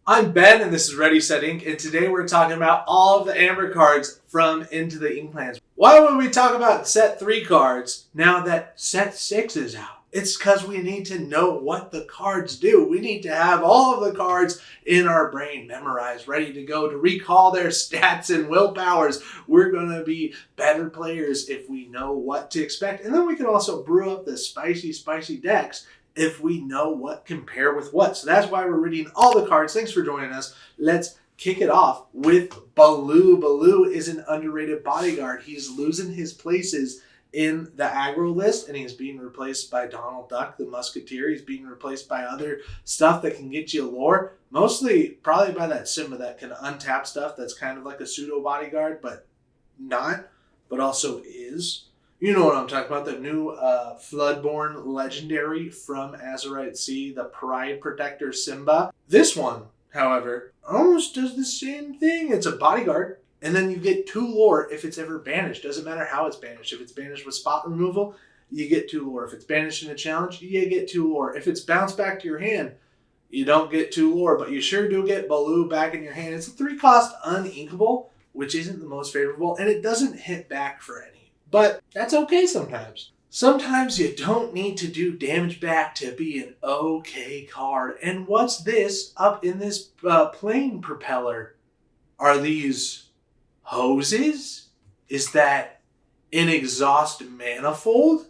I'm Ben, and this is Readysetink, and today we're talking about all of the Amber cards from Into the Inklands. Why would we talk about set 3 cards now that set 6 is out? It's because we need to know what the cards do. We need to have all of the cards in our brain memorized, ready to go to recall their stats and willpowers. We're going to be better players if we know what to expect. And then we can also brew up the spicy decks if we know what compare with what. So that's why we're reading all the cards. Thanks for joining us. Let's kick it off with Baloo. Baloo is an underrated bodyguard. He's losing his places in the aggro list, and he's being replaced by Donald Duck, the Musketeer. He's being replaced by other stuff that can get you lore. Mostly probably by that Simba that can untap stuff that's kind of like a pseudo bodyguard, but not, but also is. You know what I'm talking about, the new Floodborn legendary from Azurite Sea, the Pride Protector Simba. This one, however, almost does the same thing. It's a bodyguard, and then you get 2 lore if it's ever banished. Doesn't matter how it's banished. If it's banished with spot removal, you get 2 lore. If it's banished in a challenge, you get 2 lore. If it's bounced back to your hand, you don't get 2 lore, but you sure do get Baloo back in your hand. It's a 3-cost uninkable, which isn't the most favorable, and it doesn't hit back for any. But that's okay sometimes. Sometimes you don't need to do damage back to be an okay card. And what's this up in this plane propeller? Are these hoses? Is that an exhaust manifold?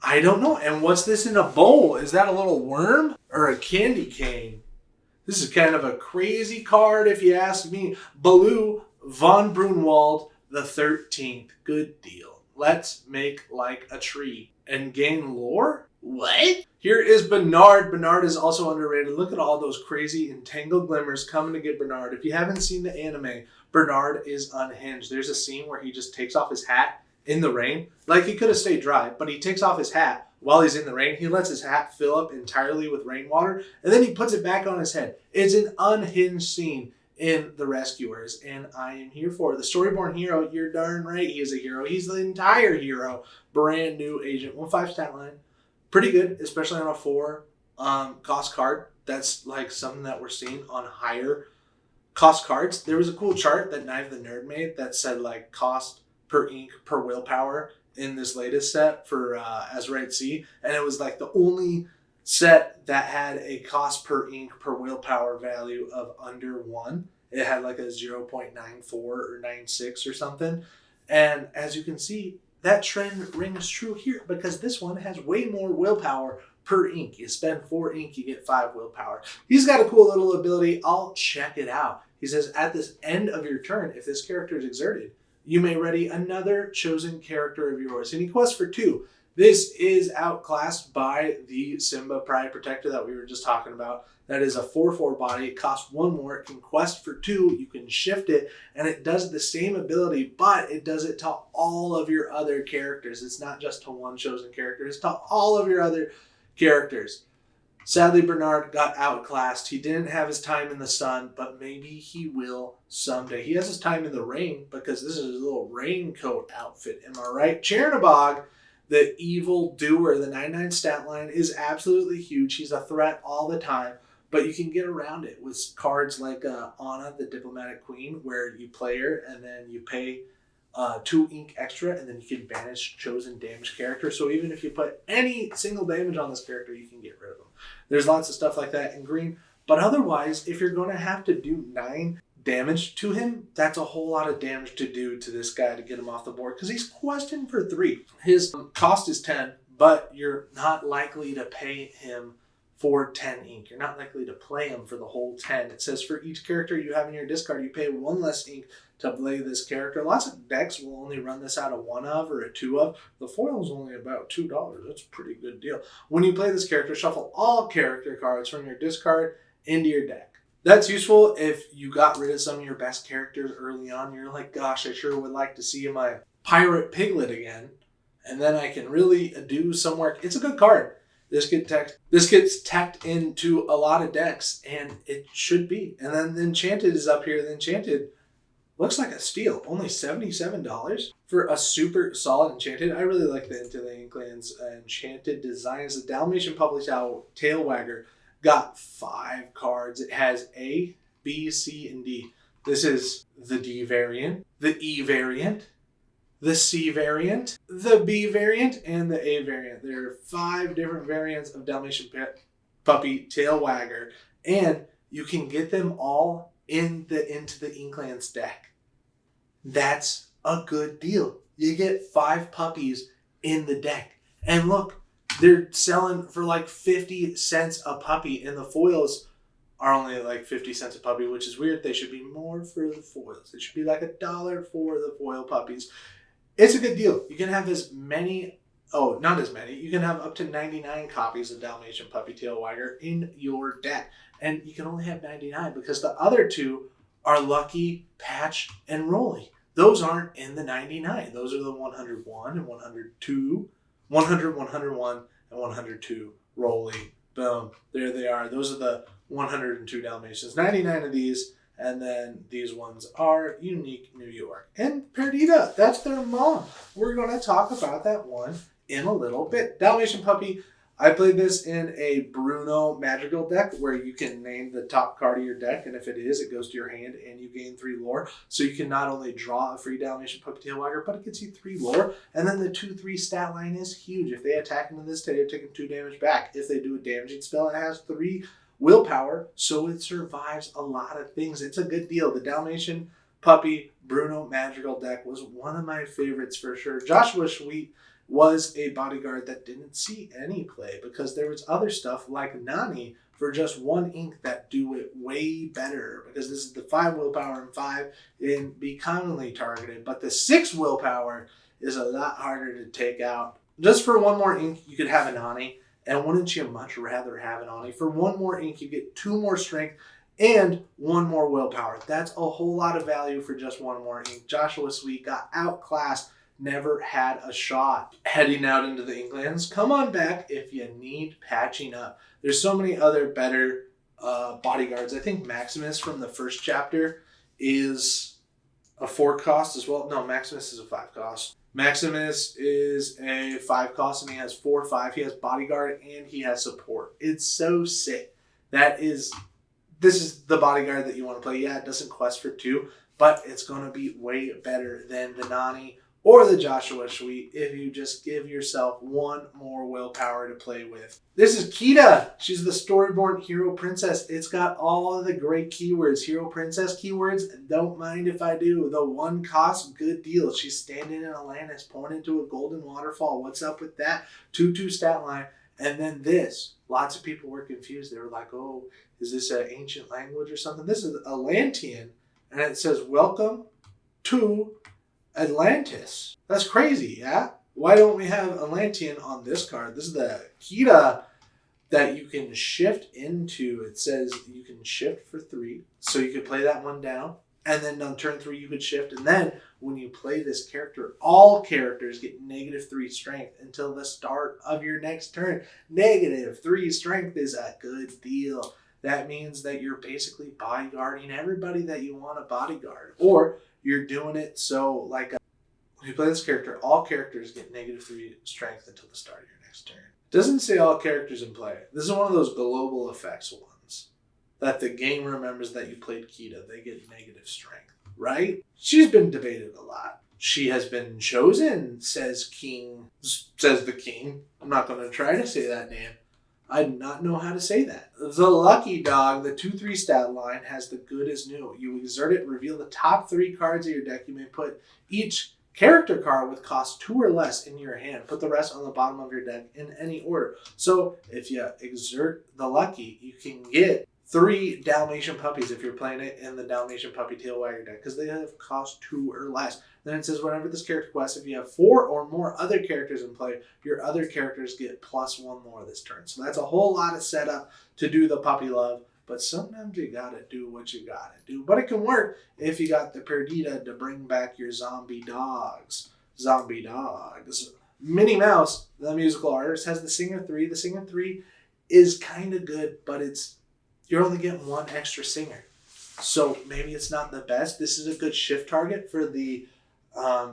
I don't know. And what's this in a bowl? Is that a little worm or a candy cane? This is kind of a crazy card if you ask me. Baloo von Brunwald the 13th. Good deal. Let's make like a tree and gain lore? What? Here is Bernard. Bernard is also underrated. Look at all those crazy entangled glimmers coming to get Bernard. If you haven't seen the anime, Bernard is unhinged. There's a scene where he just takes off his hat in the rain. Like, he could have stayed dry, but he takes off his hat while he's in the rain. He lets his hat fill up entirely with rainwater, and then he puts it back on his head. It's an unhinged scene in The Rescuers, and I am here for it. The Storyborn hero, you're darn right he is a hero. He's the entire hero. Brand new agent. 1/5 stat line. Pretty good, especially on a 4 cost card. That's like something that we're seeing on higher cost cards. There was a cool chart that Knife the Nerd made that said like cost per ink per willpower in this latest set for Azurite Sea, and it was like the only set that had a cost per ink per willpower value of under 1. It had like a 0.94 or 96 or something. And as you can see, that trend rings true here because this one has way more willpower per ink. You spend 4 ink, you get 5 willpower. He's got a cool little ability. I'll check it out. He says, at this end of your turn, if this character is exerted, you may ready another chosen character of yours. And he quests for 2. This is outclassed by the Simba Pride Protector that we were just talking about. That is a 4/4 body. It costs 1 more. It can quest for 2. You can shift it, and it does the same ability, but it does it to all of your other characters. It's not just to one chosen character. It's to all of your other characters. Sadly, Bernard got outclassed. He didn't have his time in the sun, but maybe he will someday. He has his time in the rain because this is his little raincoat outfit. Am I right? Chernabog, the evil doer, the 99 stat line is absolutely huge. He's a threat all the time, but you can get around it with cards like Anna, the Diplomatic Queen, where you play her and then you pay 2 ink extra, and then you can banish chosen damage character. So even if you put any single damage on this character, you can get rid of them. There's lots of stuff like that in green, but otherwise, if you're going to have to do 9 damage to him, that's a whole lot of damage to do to this guy to get him off the board because he's questing for 3. His cost is 10, but you're not likely to pay him for 10 ink. You're not likely to play him for the whole 10. It says for each character you have in your discard, you pay 1 less ink to play this character. Lots of decks will only run this out of 1 of or a 2 of. The foil is only about $2. That's a pretty good deal. When you play this character, shuffle all character cards from your discard into your deck. That's useful if you got rid of some of your best characters early on. You're like, gosh, I sure would like to see my pirate piglet again. And then I can really do some work. It's a good card. This gets tacked into a lot of decks, and it should be. And then the Enchanted is up here. The Enchanted looks like a steal. Only $77 for a super solid Enchanted. I really like the Into the Inklands Enchanted design. It's a Dalmatian Puppy Tail Wagger. got 5 cards. It has A, B, C, and D. This is the D variant, the E variant, the C variant, the B variant, and the A variant. There are 5 different variants of Dalmatian puppy tail wagger, and you can get them all into the Inklands deck. That's a good deal. You get 5 puppies in the deck. And look, they're selling for like 50 cents a puppy, and the foils are only like 50 cents a puppy, which is weird. They should be more for the foils. It should be like $1 for the foil puppies. It's a good deal. You can have as many, not as many. You can have up to 99 copies of Dalmatian Puppy Tail Wagger in your deck. And you can only have 99 because the other 2 are Lucky, Patch, and Rolly. Those aren't in the 99. Those are the 101 and 102, 100, 101, and 102 Rolly. Boom. There they are. Those are the 102 Dalmatians. 99 of these. And then these ones are Unique New York. And Perdita, that's their mom. We're going to talk about that one in a little bit. Dalmatian Puppy, I played this in a Bruno Madrigal deck where you can name the top card of your deck. And if it is, it goes to your hand and you gain 3 lore. So you can not only draw a free Dalmatian Puppy Tail Wagger, but it gets you 3 lore. And then the 2/3 stat line is huge. If they attack into this, they're taking 2 damage back. If they do a damaging spell, it has 3 willpower, so it survives a lot of things. It's a good deal. The Dalmatian Puppy Bruno Madrigal deck was one of my favorites for sure. Joshua Sweet was a bodyguard that didn't see any play because there was other stuff like Nani for just 1 ink that do it way better, because this is the 5 willpower and 5 and be commonly targeted, but the 6 willpower is a lot harder to take out. Just for 1 more ink, you could have a Nani. And wouldn't you much rather have an Ani? For 1 more ink, you get 2 more strength and 1 more willpower. That's a whole lot of value for just 1 more ink. Joshua Sweet got outclassed, never had a shot. Heading out into the Inklands, come on back if you need patching up. There's so many other better bodyguards. I think Maximus from the first chapter is a 4 cost as well. No, Maximus is a 5 cost. Maximus is a 5 cost and he has 4/5. He has bodyguard and he has support. It's so sick. This is the bodyguard that you want to play. Yeah, it doesn't quest for 2, but it's going to be way better than the Nani or the Joshua Sweet if you just give yourself 1 more willpower to play with. This is Kita. She's the Storyborn Hero Princess. It's got all of the great keywords. Hero Princess keywords, don't mind if I do. The 1 cost, good deal. She's standing in Atlantis, pouring into a golden waterfall. What's up with that? 2/2 stat line. And then this. Lots of people were confused. They were like, oh, is this an ancient language or something? This is Atlantean. And it says, welcome to Atlantis. That's crazy, yeah? Why don't we have Atlantean on this card? This is the Kita that you can shift into. It says you can shift for 3. So you could play that one down. And then on turn 3, you could shift. And then when you play this character, all characters get -3 strength until the start of your next turn. -3 strength is a good deal. That means that you're basically bodyguarding everybody that you want to bodyguard. Or you're doing it so, like, when you play this character, all characters get -3 strength until the start of your next turn. Doesn't say all characters in play. This is one of those global effects ones that the game remembers that you played Kita. They get negative strength, right? She's been debated a lot. She has been chosen, says the king. I'm not going to try to say that name. I do not know how to say that. The Lucky Dog, the 2/3 stat line, has the good as new. You exert it, reveal the top 3 cards of your deck. You may put each character card with cost 2 or less in your hand. Put the rest on the bottom of your deck in any order. So if you exert the Lucky, you can get 3 Dalmatian puppies if you're playing it in the Dalmatian Puppy Tail Wagger deck, because they have cost 2 or less. Then it says whenever this character quests, if you have 4 or more other characters in play, your other characters get +1 more this turn. So that's a whole lot of setup to do the puppy love, but sometimes you gotta do what you gotta do. But it can work if you got the Perdita to bring back your zombie dogs. Zombie dogs. Minnie Mouse, the musical artist, has the Singer 3. The Singer 3 is kind of good, but you're only getting 1 extra singer. So maybe it's not the best. This is a good shift target for the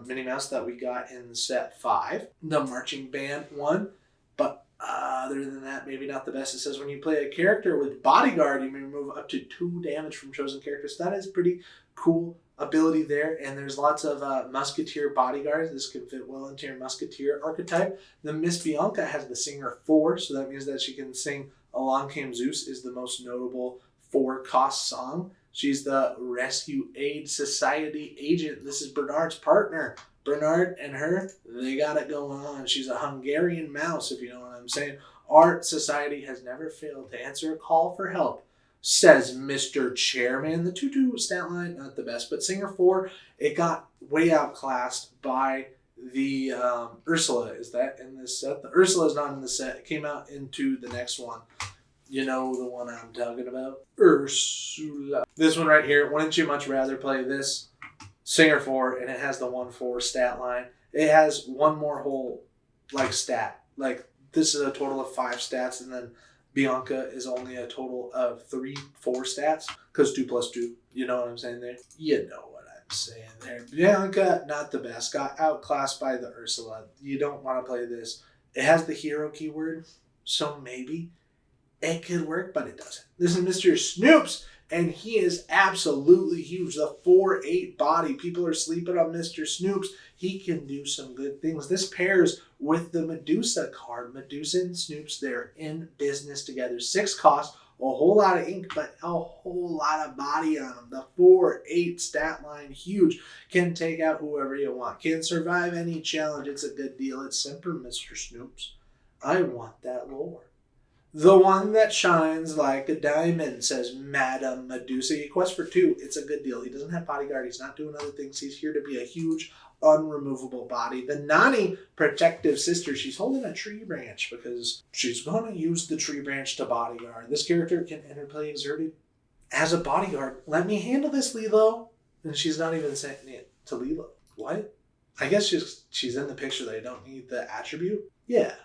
Minnie Mouse that we got in set 5, the marching band one. But Other than that, maybe not the best. It says when you play a character with Bodyguard, you may remove up to 2 damage from chosen characters. So that is pretty cool ability there. And there's lots of Musketeer Bodyguards. This can fit well into your Musketeer archetype. The Miss Bianca has the Singer 4, so that means that she can sing Along Came Zeus is the most notable 4-cost song. She's the Rescue Aid Society agent. This is Bernard's partner. Bernard and her, they got it going on. She's a Hungarian mouse, if you know what I'm saying. Our society has never failed to answer a call for help, says Mr. Chairman. The 2-2 stat line, not the best, but Singer 4, it got way outclassed by the Ursula. Is that in this set? The Ursula is not in the set. It came out into the next one. You know the one I'm talking about. Ursula. This one right here, wouldn't you much rather play this Singer 4, and it has the 1-4 stat line. It has one more whole stat. This is a total of 5 stats, and then Bianca is only a total of 3-4 stats, because 2 plus 2. You know what I'm saying there? You know what I'm saying there. Bianca, not the best. Got outclassed by the Ursula. You don't want to play this. It has the hero keyword, so maybe it could work, but it doesn't. This is Mr. Snoops, and he is absolutely huge. The 4'8" body. People are sleeping on Mr. Snoops. He can do some good things. This pairs with the Medusa card. Medusa and Snoops, they're in business together. 6 cost, a whole lot of ink, but a whole lot of body on them. The 4'8" stat line, huge. Can take out whoever you want. Can survive any challenge. It's a good deal. It's simple, Mr. Snoops. I want that lore. The one that shines like a diamond, says Madame Medusa. He quests for 2. It's a good deal. He doesn't have bodyguard. He's not doing other things. He's here to be a huge, unremovable body. The Nani protective sister. She's holding a tree branch because she's going to use the tree branch to bodyguard. This character can interplay exerted as a bodyguard. Let me handle this, Lilo. And she's not even saying it to Lilo. What? I guess she's in the picture. They don't need the attribute. Yeah.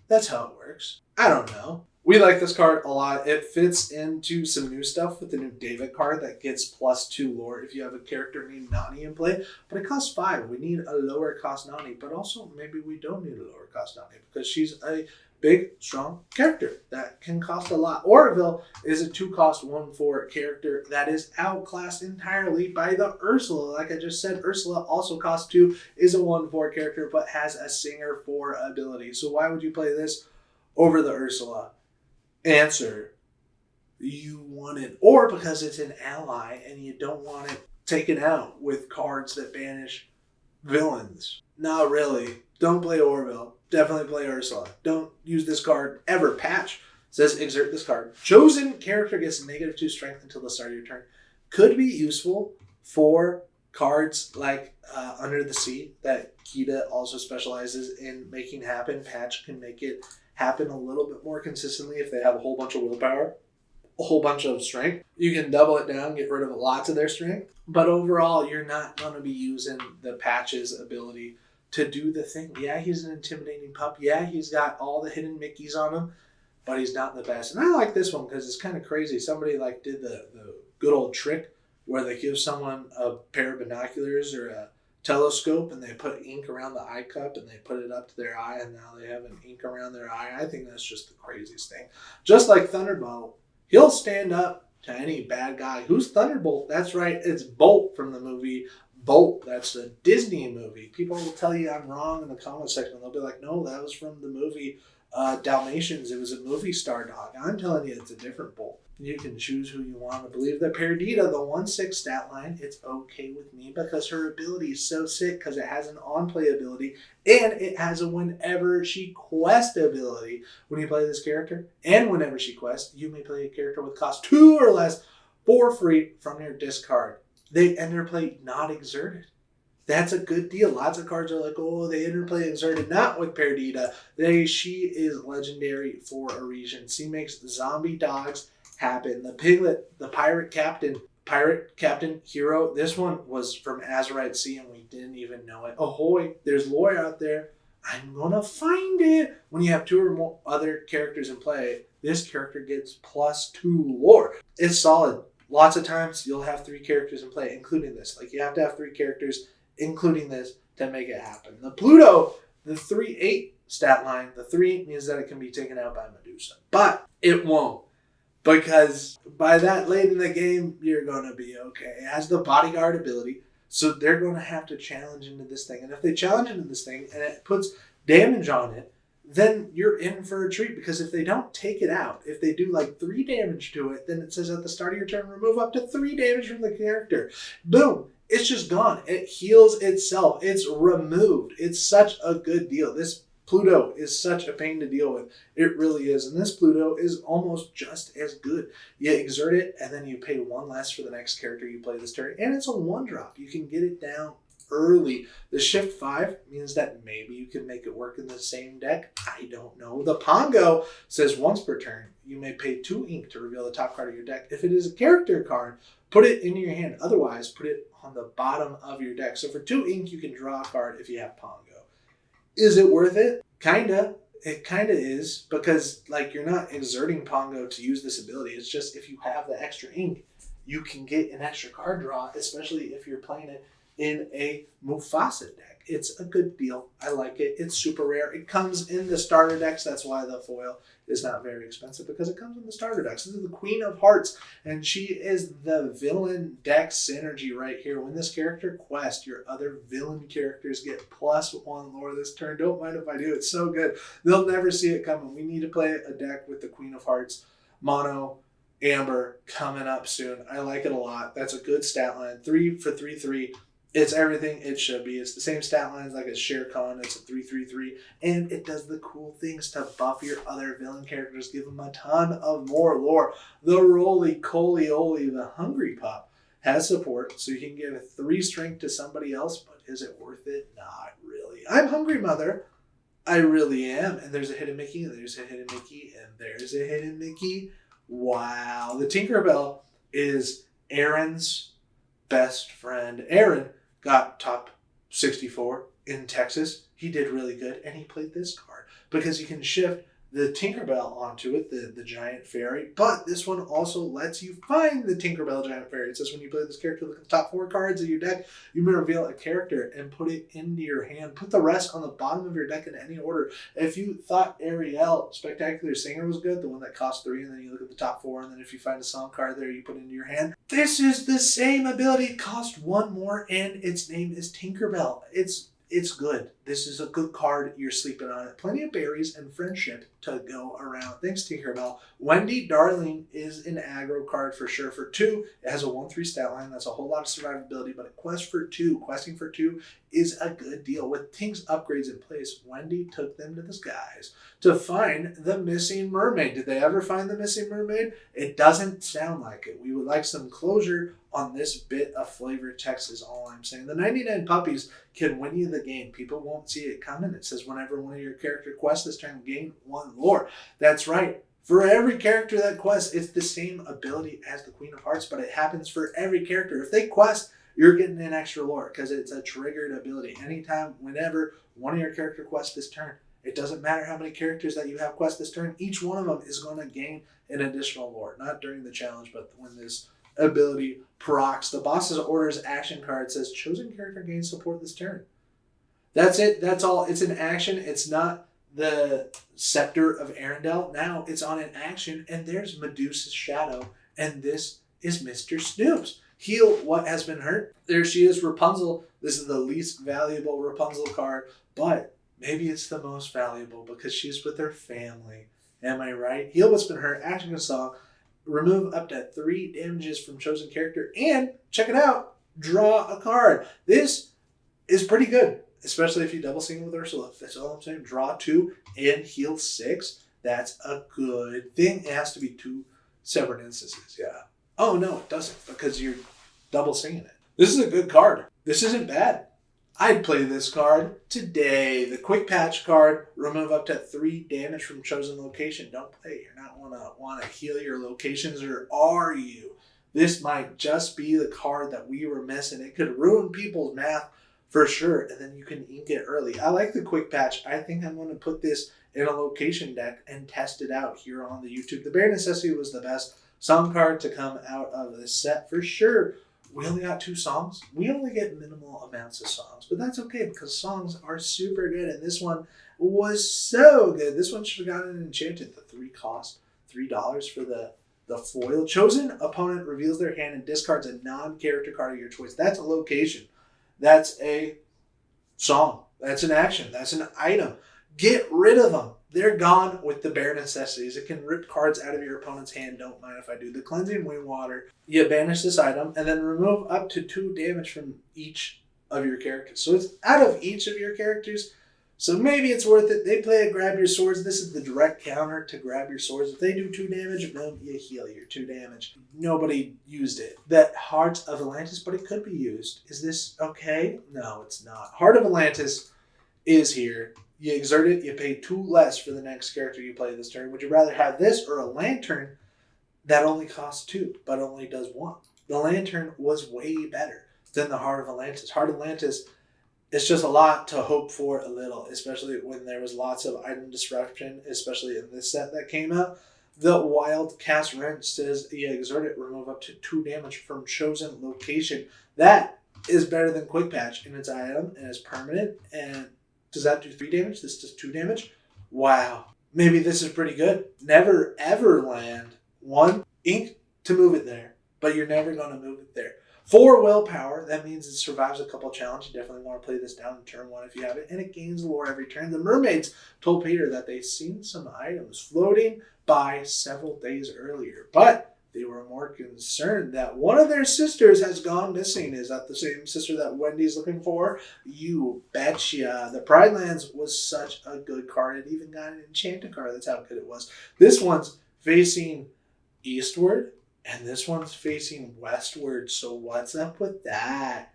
That's how it works. I don't know. We like this card a lot. It fits into some new stuff with the new David card that gets +2 lore if you have a character named Nani in play. But it costs 5. We need a lower cost Nani. But also maybe we don't need a lower cost Nani because she's a big, strong character that can cost a lot. Orville is a 2-cost 1-4 character that is outclassed entirely by the Ursula. Like I just said, Ursula also costs 2, is a 1-4 character, but has a Singer 4 ability. So why would you play this over the Ursula? Answer, you want it. Or because it's an ally and you don't want it taken out with cards that banish villains. Not really. Don't play Orville. Definitely play Ursula. Don't use this card ever. Patch says exert this card. Chosen character gets -2 strength until the start of your turn. Could be useful for cards like Under the Sea that Kita also specializes in making happen. Patch can make it happen a little bit more consistently if they have a whole bunch of willpower, a whole bunch of strength. You can double it down, get rid of lots of their strength. But overall, you're not going to be using the Patch's ability to do the thing. Yeah, he's an intimidating pup. Yeah, he's got all the hidden Mickeys on him, but he's not the best. And I like this one because it's kind of crazy. Somebody did the good old trick where they give someone a pair of binoculars or a telescope and they put ink around the eye cup and they put it up to their eye and now they have an ink around their eye. I think that's just the craziest thing. Just like Thunderbolt, he'll stand up to any bad guy. Who's Thunderbolt? That's right, it's Bolt from the movie Bolt. That's a Disney movie. People will tell you I'm wrong in the comment section. They'll be like, no, that was from the movie Dalmatians. It was a movie star dog. I'm telling you, it's a different Bolt. You can choose who you want to believe. The Perdita, the 1/6 stat line, it's okay with me because her ability is so sick because it has an on-play ability and it has a whenever she quests ability. When you play this character and whenever she quests, you may play a character with cost 2 or less for free from your discard. They interplay not exerted. That's a good deal. Lots of cards are like, oh, they interplay exerted. Not with Perdita. She is legendary for a reason. She makes zombie dogs happen. The Piglet, the pirate captain hero. This one was from Azurite Sea and we didn't even know it. Ahoy, there's lore out there. I'm gonna find it. When you have 2 or more other characters in play, this character gets +2 lore. It's solid. Lots of times you'll have 3 characters in play, including this. You have to have 3 characters, including this, to make it happen. The Pluto, the 3/8 stat line. The 3 means that it can be taken out by Medusa. But it won't. Because by that late in the game, you're going to be okay. It has the bodyguard ability, so they're going to have to challenge into this thing. And if they challenge into this thing and it puts damage on it, then you're in for a treat. Because if they don't take it out, if they do like 3 damage to it, then it says at the start of your turn, remove up to 3 damage from the character. Boom. It's just gone. It heals itself. It's removed. It's such a good deal. This Pluto is such a pain to deal with. It really is. And this Pluto is almost just as good. You exert it, and then you pay 1 less for the next character you play this turn. And it's a 1-drop. You can get it down early. The Shift 5 means that maybe you can make it work in the same deck. I don't know. The Pongo says once per turn, you may pay 2 ink to reveal the top card of your deck. If it is a character card, put it in your hand. Otherwise, put it on the bottom of your deck. So for 2 ink, you can draw a card if you have Pongo. Is it worth it? Kinda. It kinda is, because like you're not exerting Pongo to use this ability. It's just if you have the extra ink, you can get an extra card draw, especially if you're playing it in a Mufasa deck. It's a good deal. I like it. It's super rare. It comes in the starter decks. That's why the foil is not very expensive, because it comes in the starter decks. This is the Queen of Hearts, and she is the villain deck synergy right here. When this character quests, your other villain characters get +1 lore this turn. Don't mind if I do. It's so good. They'll never see it coming. We need to play a deck with the Queen of Hearts, mono, Amber, coming up soon. I like it a lot. That's a good stat line. 3 for 3/3. It's everything it should be. It's the same stat lines like a Shere Khan. It's a 3/3/3. And it does the cool things to buff your other villain characters. Give them a ton of more lore. The Roly-Coly-Oly, the Hungry Pup, has support. So you can give 3 strength to somebody else. But is it worth it? Not really. I'm Hungry Mother. I really am. And there's a hidden Mickey. And there's a hidden Mickey. And there's a hidden Mickey. Wow. The Tinkerbell is Aaron's best friend. Aaron got top 64 in Texas. He did really good, and he played this card because you can shift the Tinkerbell onto it, the giant fairy, but this one also lets you find the Tinkerbell giant fairy. It says when you play this character, look at the top 4 cards of your deck, you may reveal a character and put it into your hand. Put the rest on the bottom of your deck in any order. If you thought Ariel, Spectacular Singer, was good, the one that cost 3, and then you look at the top 4, and then if you find a song card there, you put it into your hand. This is the same ability. It cost 1 more, and its name is Tinkerbell. It's good. This is a good card. You're sleeping on it. Plenty of berries and friendship to go around. Thanks, Tinkerbell. Wendy Darling is an aggro card for sure. For 2, it has a 1/3 stat line. That's a whole lot of survivability, but it quests for 2. Questing for 2 is a good deal. With Tink's upgrades in place, Wendy took them to the skies to find the missing mermaid. Did they ever find the missing mermaid? It doesn't sound like it. We would like some closure on this bit of flavor text is all I'm saying. The 99 puppies can win you the game. People won't see it coming. It says whenever one of your character quests this turn, gain 1 lore. That's right. For every character that quests, it's the same ability as the Queen of Hearts, but it happens for every character. If they quest, you're getting an extra lore because it's a triggered ability. Anytime, whenever one of your character quests this turn, it doesn't matter how many characters that you have quest this turn, each one of them is going to gain an additional lore. Not during the challenge, but when this ability procs. The boss's orders action card says chosen character gains support this turn. That's it. That's all. It's an action. It's not the Scepter of Arendelle. Now it's on an action, and there's Medusa's shadow, and this is Mr. Snoops. Heal what has been hurt. There she is, Rapunzel. This is the least valuable Rapunzel card, but maybe it's the most valuable because she's with her family. Am I right? Heal what's been hurt. Action song. Remove up to 3 damages from chosen character, and check it out, draw a card. This is pretty good, especially if you double single with Ursula. That's all I'm saying. Draw 2 and heal 6. That's a good thing. It has to be 2 separate instances. Yeah. Oh no, it doesn't, because you're double singing it. This is a good card. This isn't bad. I'd play this card today. The Quick Patch card, remove up to 3 damage from chosen location. Don't play. You're not want to heal your locations, or are you? This might just be the card that we were missing. It could ruin people's math for sure, and then you can ink it early. I like the Quick Patch. I think I'm going to put this in a location deck and test it out here on the YouTube. The Bare Necessity was the best song card to come out of this set for sure. we only got 2 songs. We only get minimal amounts of songs, but that's okay because songs are super good. And this one was so good. This one should have gotten an enchanted. The 3 cost $3 for the foil. Chosen opponent reveals their hand and discards a non-character card of your choice. That's a location. That's a song. That's an action. That's an item. Get rid of them. They're gone with the bare necessities. It can rip cards out of your opponent's hand. Don't mind if I do. The Cleansing Wing Water. You banish this item and then remove up to 2 damage from each of your characters. So it's out of each of your characters. So maybe it's worth it. They play a Grab Your Swords. This is the direct counter to Grab Your Swords. If they do 2 damage, boom, you heal your 2 damage. Nobody used it. That Heart of Atlantis, but it could be used. Is this okay? No, it's not. Heart of Atlantis is here. You exert it, you pay 2 less for the next character you play this turn. Would you rather have this or a Lantern that only costs 2, but only does 1? The Lantern was way better than the Heart of Atlantis. Heart of Atlantis, it's just a lot to hope for a little, especially when there was lots of item disruption, especially in this set that came out. The Wild Cast Wrench says you exert it, remove up to 2 damage from chosen location. That is better than Quick Patch in its item and is permanent. And does that do 3 damage? This does 2 damage? Wow. Maybe this is pretty good. Never ever land 1 ink to move it there, but you're never going to move it there. 4 willpower, that means it survives a couple challenges. You definitely want to play this down in turn 1 if you have it. And it gains lore every turn. The mermaids told Peter that they've seen some items floating by several days earlier. But they were more concerned that one of their sisters has gone missing. Is that the same sister that Wendy's looking for? You betcha. The Pride Lands was such a good card. It even got an enchanted card. That's how good it was. This one's facing eastward. And this one's facing westward, so what's up with that?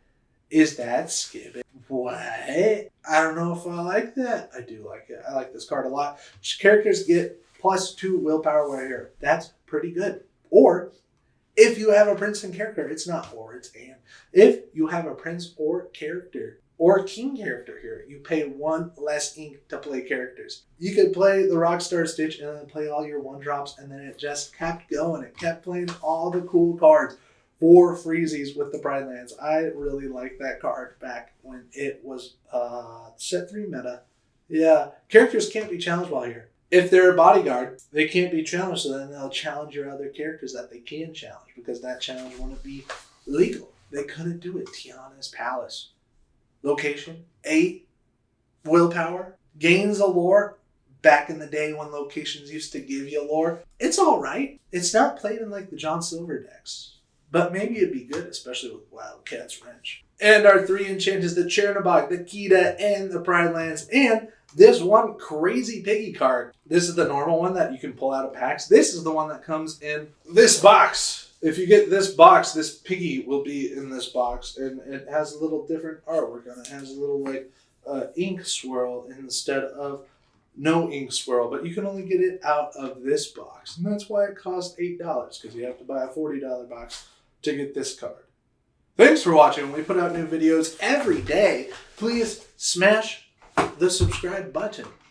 Is that skipping? What? I don't know if I like that. I do like it. I like this card a lot. Characters get +2 willpower right here. That's pretty good. Or, if you have a prince and character, it's not or, it's and. If you have a prince or character, or king character here, you pay 1 less ink to play characters. You could play the Rockstar Stitch and then play all your 1-drops, and then it just kept going. It kept playing all the cool cards for freezies with the Pride Lands. I really liked that card back when it was set 3 meta. Yeah, characters can't be challenged while here. If they're a bodyguard, they can't be challenged, so then they'll challenge your other characters that they can challenge, because that challenge wouldn't be legal. They couldn't do it. Tiana's Palace. Location, 8 willpower, gains a lore. Back in the day when locations used to give you lore, it's all right. It's not played in like the John Silver decks, but maybe it'd be good, especially with Wildcat's Wrench. And our 3 enchanters, the Chernobog, the Kita, and the Pride Lands, and this one crazy piggy card. This is the normal one that you can pull out of packs. This is the one that comes in this box. If you get this box, this piggy will be in this box, and it has a little different artwork on it. It has a little like ink swirl instead of no ink swirl, but you can only get it out of this box, and that's why it costs $8, because you have to buy a $40 box to get this card. Thanks for watching. We put out new videos every day. Please smash the subscribe button.